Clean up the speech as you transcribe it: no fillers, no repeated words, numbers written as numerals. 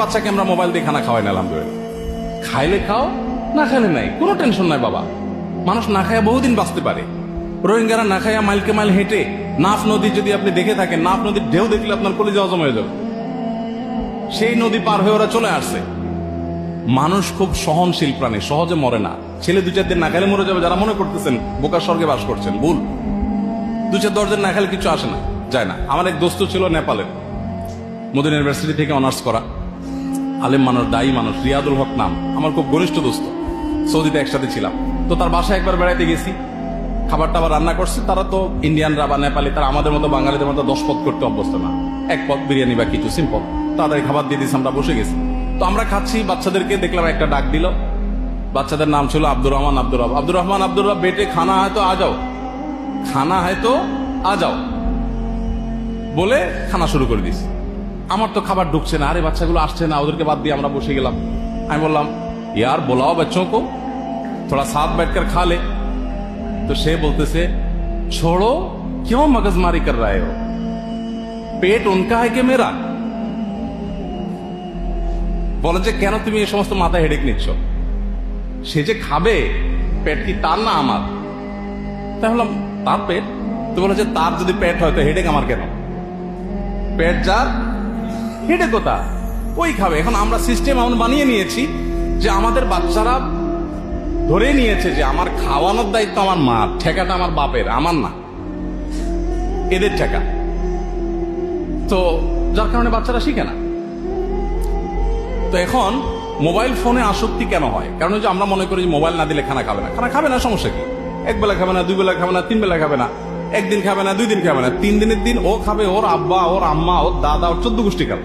বাচ্চাকে আমরা মোবাইল দিয়ে খানা খাওয়াই না, আলহামদুলিল্লাহ। খাইলে খাও, না খাইলে নাই, কোনো টেনশন নাই বাবা। মানুষ না খায়া বহুদিন বাঁচতে পারে। রোহিঙ্গারা না খায়া মাইলকে মাইল হেঁটে নাফ নদী যদি আপনি দেখে থাকেন, নাফ নদীর ঢেউ দেখলে আপনার কলিজা হজম হয়ে যাবে। সেই নদী পার হয়ে ওরা চলে আসছে। মানুষ খুব সহনশীল প্রাণী, সহজে মরে না। ছেলে 2-4 দিন না খাইলে মরে যাবে, যারা মনে করতেছেন বোকার স্বর্গে বাস করছেন, ভুল। 2-4-10 দিন না খাইলে কিছু আসে না, যায় না। আমার এক দোস্ত ছিল নেপালের, মদিনা ইউনিভার্সিটি থেকে অনার্স করা, আলেম মানুষ, দায়ী মানুষ, রিয়াদুল হক নাম, আমার খুব ঘনিষ্ঠ দোস্ত। সৌদিতে একসাথে ছিলাম। তো তার বাসায় একবার বেড়াইতে গেছি, খাবার টাবার রান্না করছে। তারা তো ইন্ডিয়ানরা বা নেপালি, তারা আমাদের মতো বাঙালিদের মতো 10 পদ করতে অভ্যস্ত না। 1 পদ বিরিয়ানি বা কিছু সিম্পল, তাদের খাবার দিয়ে দিয়েছে, আমরা বসে গেছি। তো আমরা খাচ্ছি, বাচ্চাদেরকে দেখলাম একটা ডাক দিল। বাচ্চাদের নাম ছিল আব্দুর রহমান, আব্দুর রব, আব্দুর রহমান, আব্দুর রব, বেটে খানা হয় তো আ যাও, খানা হয় তো আ যাও বলে খানা শুরু করে দিয়েছি। আমার তো খাবার ঢুকছে না, আরে বাচ্চাগুলো আসছে না, ওদেরকে বাদ দিয়ে আমরা বসে গেলাম। আমি বললাম, ইয়ার বোলাও বাচ্চোं को थोड़ा साथ बैठकर खा ले। तो সে বলতেছে, छोड़ो क्यों मगजमारी कर रहे हो, पेट उनका है कि मेरा। বলে যে কেন তুমি এই সমস্ত মাথায় হেডেক নিচ্ছ, সে যে খাবে, পেট কি তার না আমার? তাই বললাম, তার পেট? তো বলে যে তার যদি পেট হয় তো হেডেক আমার কেন? পেট যার, হেডেক কোথা, ওই খাবে। এখন আমরা সিস্টেম এমন বানিয়ে নিয়েছি যে আমাদের বাচ্চারা ধরে নিয়েছে যে আমার খাওয়ানোর দায়িত্ব আমার মা, ঠেকাটা আমার বাপের, আমার না, এদের ঠেকা। তো যার কারণে বাচ্চারা শিখে না। তো এখন মোবাইল ফোনে আসক্তি কেন হয়? কারণ যে আমরা মনে করি যে মোবাইল না দিলে খানা খাবে না। খানা খাবে না, সমস্যা কি? 1 বেলা খাবে না, 2 বেলা খাবে না, 3 বেলা খাবে না, 1 দিন খাবে না, 2 দিন খাবে না, 3 দিনের দিন ও খাবে, ওর আব্বা, ওর আম্মা, ওর দাদা, ওর 14 গোষ্ঠী খাবে।